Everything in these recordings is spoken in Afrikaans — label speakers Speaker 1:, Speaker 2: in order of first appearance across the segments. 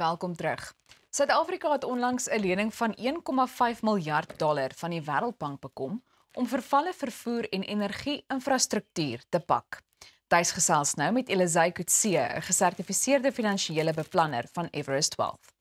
Speaker 1: Welkom terug. Suid-Afrika het onlangs 'n lening van $1,5 miljard van die Wêreldbank bekom om vervalle vervoer en energie-infrastruktuur te pak. Thys gesels nou met Elizay Kutse, 'n gesertifiseerde finansiële beplanner van Everest Wealth.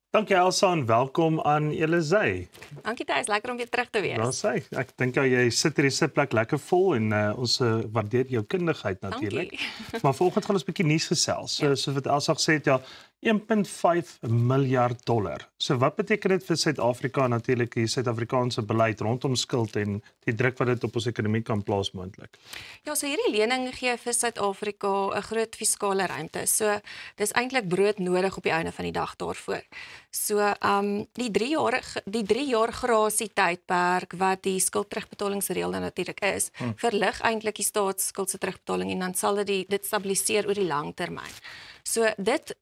Speaker 2: Dankie Elsa en welkom aan Elizay.
Speaker 3: Dankie Thys, lekker om weer terug te wees.
Speaker 2: Wel sê, ek dink jy sit hierdie sitplek lekker vol en ons waardeer jou kundigheid natuurlik. Maar vanoggend gaan ons 'n bietjie nuus gesels. Soos wat Elsa gesê het, ja, $1,5 miljard. So wat beteken dit vir Suid-Afrika natuurlik die Suid-Afrikaanse beleid rondom skuld en die druk wat dit op ons ekonomie kan plaas moontlik?
Speaker 3: Ja, so hierdie lening gee vir Suid-Afrika 'n groot fiskale ruimte. So dis eintlik broodnodig op die einde van die dag daarvoor. So die 3 jaar grasie tydperk wat die skuldterugbetalingsreël dan natuurlik is, verlig eintlik die staatsskuld se terugbetaling en dan sal dit stabiliseer oor die lang termyn. So dit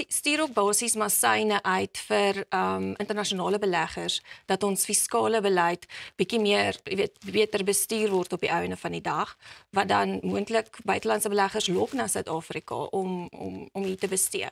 Speaker 3: stuur ook basies maar syne uit vir internasionale beleggers dat ons fiskale beleid bietjie meer, beter bestuur word op die einde van die dag, wat dan moontlik buitelandse beleggers lok na Suid-Afrika om hier te bestee.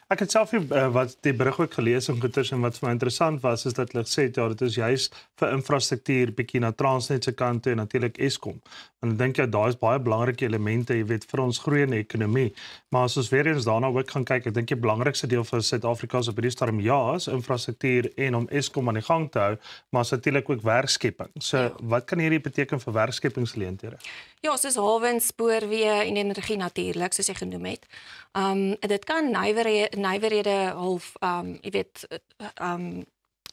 Speaker 2: Ek het self wat die berig ook gelees en goeters en wat vir my interessant was is dat hulle gesê het ja, dit is juist vir infrastruktuur bietjie na Transnet se kant toe en natuurlik Eskom. Want ek dink ja, daar is baie belangrike elemente, jy weet, vir ons groeiende ekonomie. Maar as ons weer eens daarna ook gaan kyk, ek dink die belangrikste deel van Suid-Afrika is op hierdie stadium ja, is infrastruktuur en om Eskom aan die gang te hou, maar is natuurlik ook werkskepping. So wat kan hierdie beteken vir werkskepingsgeleenthede?
Speaker 3: Ja, soos hawens, spoorweë en energie natuurlik, soos jy genoem het. Dit kan nywerhede half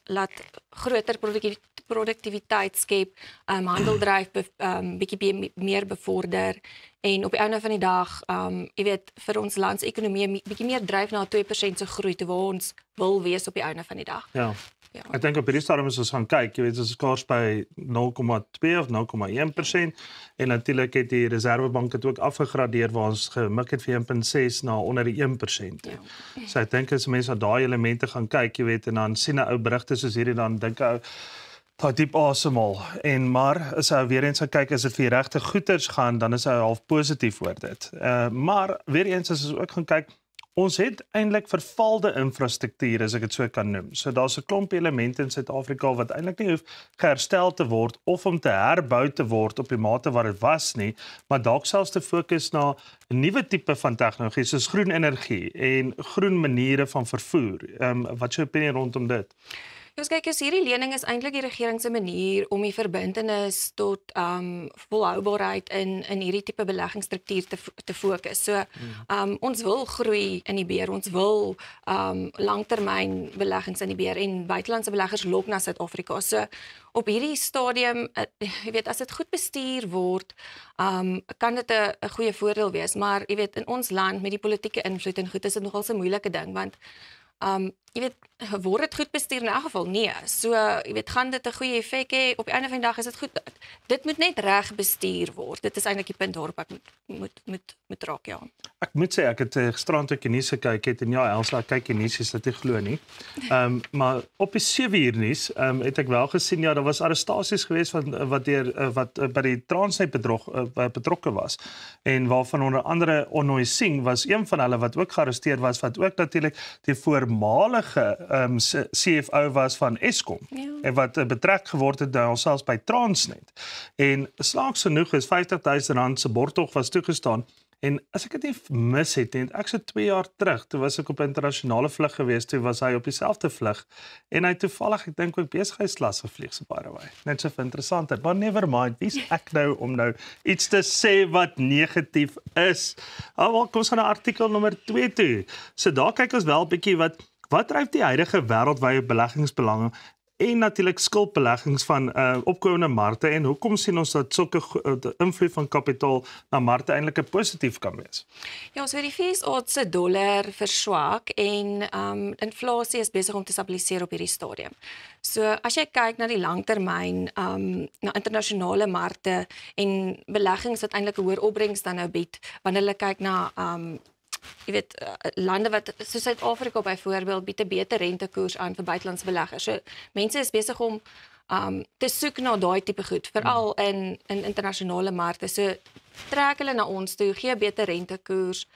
Speaker 3: laat groter produktiwiteit skep, handeldryf bietjie meer bevorder en op die einde van die dag, vir ons landsekonomie bietjie meer dryf na 2% se groei toe waar ons wil wees op die einde van die dag.
Speaker 2: Ja. Ek dink op hierdie stadium as ons gaan kyk, jy weet, ons is skaars by 0,2 of 0,1% en natuurlik het die Reserwebank dit ook afgegradeer waar ons gemik het vir 1,6 na onder die 1%. Ja. So ek dink as mense na daai elemente gaan kyk, jy weet, en dan sien 'n ou berigte soos hierdie dan dink ek daai diep asemhaal. En maar as hy weer eens gaan kyk as dit vir die regte goeders gaan, dan is hy half positief oor dit. Maar weer eens as ons ook gaan kyk, ons het eintlik vervalde infrastruktuur, as ek dit so kan noem. So daar's 'n klomp elemente in Suid-Afrika wat eintlik nie hoef geherstel te word of om te herbou te word op die mate wat dit was nie, maar dalk selfs te fokus na 'n nuwe tipe van tegnologie soos groen energie en groen maniere van vervoer. Wat is jou opinie rondom dit?
Speaker 3: Dus kyk, hierdie lening is eintlik die regering se manier om die verbintenis tot volhoubaarheid in hierdie tipe beleggingsstruktuur te fokus. So ons wil groei in die beer, ons wil langtermyn beleggings in die beer en buitelandse beleggers lok na Suid-Afrika. So op hierdie stadium, jy weet, as dit goed bestuur word, kan dit 'n goeie voordeel wees, maar jy weet, in ons land met die politieke invloed en goed is dit nogal 'n moeilike ding want jy weet, word dit goed bestuur in elk geval? Nee. So, jy weet, gaan dit 'n goeie effek hê? Op die einde van die dag is dit goed. Dit moet net reg bestuur word. Dit is eintlik die punt waarop ek moet raak, ja.
Speaker 2: Ek moet sê, ek het gisterand ook die nuus gekyk het en ja, Elsa, kyk die nuus, is dit nie glo nie. Maar op die 7 uur nuus het ek wel gesien, ja, daar was arrestasies geweest wat by die Transnet betrokke was. En waarvan onder andere Onnoy Singh was een van hulle wat ook gearresteer was, wat ook natuurlik die voormalige CFO was van Eskom, en wat betrek geword het selfs by Transnet. En slaaks genoeg is R50,000 se borgtog was toegestaan. En as ek dit nie mis het nie, ek so 2 jaar terug, toe was ek op 'n internasionale vlug geweest, toe was hy op dieselfde vlug, en hy toevallig, ek dink ook besigheidsklas gevlieg, so by the way. Net so interessant, but never mind, wie's ek nou om nou iets te sê wat negatief is? Kom ons gaan na artikel nommer 2 toe. So daar kyk ons wel 'n bietjie wat dryf die huidige wêreldwye beleggingsbelange en natuurlik skuldbeleggings van opkomende markte en hoekom sien ons dat sulke invloed van kapitaal na markte eintlik positief kan wees?
Speaker 3: Ja, so die FSA se dollar verswak en inflasie is besig om te stabiliseer op hierdie stadium. So as jy kyk na die langtermyn, na internasionale markte en beleggings wat eintlik 'n hoër opbrengs dan nou bied, wanneer hulle kyk na jy weet, lande wat, soos Suid-Afrika byvoorbeeld, bied 'n beter rentekoers aan vir buitelandse beleggers. So mense is besig om te soek na daai tipe goed, veral in internasionale markte. So trek hulle na ons toe, gee 'n beter rentekoers,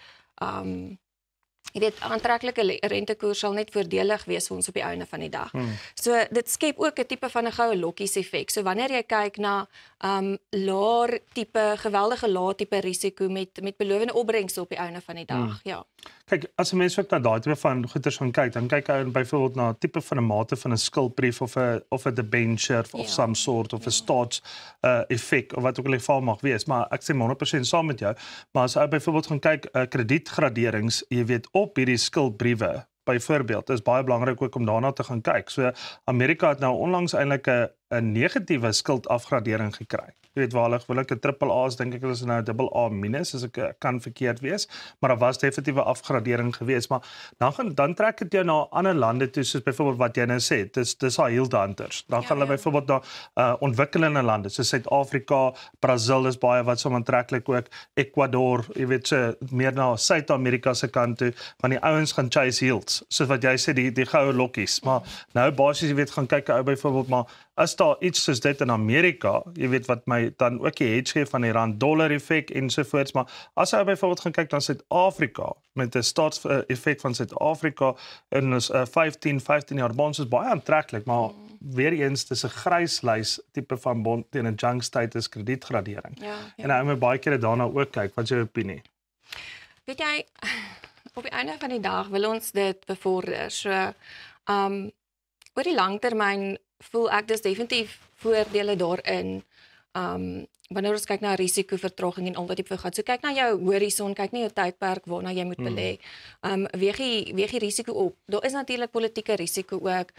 Speaker 3: jy weet, aantreklike rentekoers sal net voordelig wees vir ons op die einde van die dag. So dit skep ook 'n tipe van 'n goue lokkies effek. So wanneer jy kyk na geweldige lae tipe risiko met belovende opbrengste op die einde van die dag. Ja.
Speaker 2: Kyk, as 'n mens ook na daai tipe van goederes gaan kyk, dan kyk hy byvoorbeeld na 'n tipe van 'n mate van 'n skuldbrief of 'n debenture of some sort of 'n staats effek of wat ook al die geval mag wees, maar ek sê 100% saam met jou. Maar as jy byvoorbeeld gaan kyk kredietgraderings, jy weet op hierdie skuldbriewe byvoorbeeld, is baie belangrik ook om daarna te gaan kyk. So Amerika het nou onlangs eintlik 'n negatiewe skuldafgradering gekry. Jy weet waar hulle gewoonlik 'n triple A is, dink ek hulle is nou 'n double A minus, as ek kan verkeerd wees, maar daar was definitiewe afgradering geweest, maar dan trek dit jou na ander lande toe, soos byvoorbeeld wat jy nou sê, dis al heel anders. Dan gaan hulle byvoorbeeld na ontwikkelende lande, soos Suid-Afrika, Brazil is baie wat so aantreklik ook, Ecuador, jy weet so meer na Suid-Amerika se kant toe, want die ouens gaan chase yields, soos wat jy sê die goue lokkies, maar nou basies jy weet gaan kyk ou byvoorbeeld, maar as daar iets soos dit in Amerika, jy weet wat my dan ook die hedge gee van die rand-dollar effek ensovoorts, maar as jy byvoorbeeld gaan kyk na Suid-Afrika, met 'n staatseffek van Suid-Afrika in 15 jaar bonds is baie aantreklik, maar weer eens dis 'n gryslys tipe van bond teen 'n junk status kredietgradering. En nou moet baie keer daarna ook kyk, wat is jou opinie?
Speaker 3: Weet jy, op die einde van die dag wil ons dit bevorder. So, oor die langtermyn voel ek dis definitief voordele daarin. Wanneer ons kyk na risikovertraging en al daai tipe goed. So kyk na jou horison, kyk na jou tydperk waarna jy moet belê. Weeg die risiko op. Daar is natuurlik politieke risiko ook,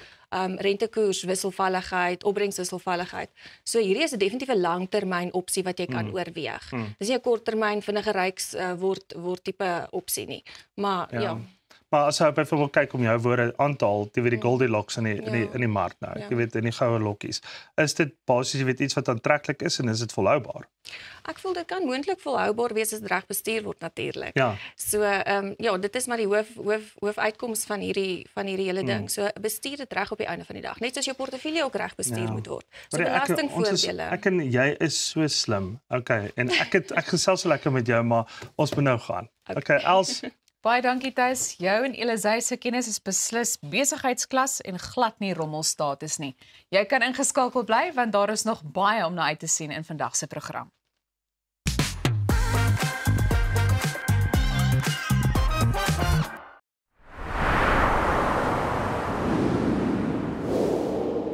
Speaker 3: rentekoers, wisselvalligheid, opbrengswisselvalligheid. So hierdie is 'n definitiewe langtermyn opsie wat jy kan oorweeg. Dis nie 'n korttermyn vinnige ryks word tipe opsie nie. Maar ja.
Speaker 2: Maar as jy byvoorbeeld kyk om jou woorde aan te haal, jy weet die Goldilocks in die mark nou, jy weet in die goue lokkies. Is dit basies jy weet iets wat aantreklik is en is dit volhoubaar?
Speaker 3: Ek voel dit kan moontlik volhoubaar wees as dit reg bestuur word natuurlik.
Speaker 2: Ja.
Speaker 3: So dit is maar die hoofuitkoms van hierdie hele ding. So bestuur dit reg op die einde van die dag. Net soos jou portefeulje ook reg bestuur moet word. So belastingvoordele.
Speaker 2: Ek en jy is so slim. Okay, en ek gesels so lekker met jou, maar ons moet nou gaan. Okay, Els.
Speaker 1: Baie dankie Thys. Jou en Elizay se kennis is beslis besigheidsklas en glad nie rommelstatus nie. Jy kan ingeskakel bly want daar is nog baie om na uit te sien in vandag se program.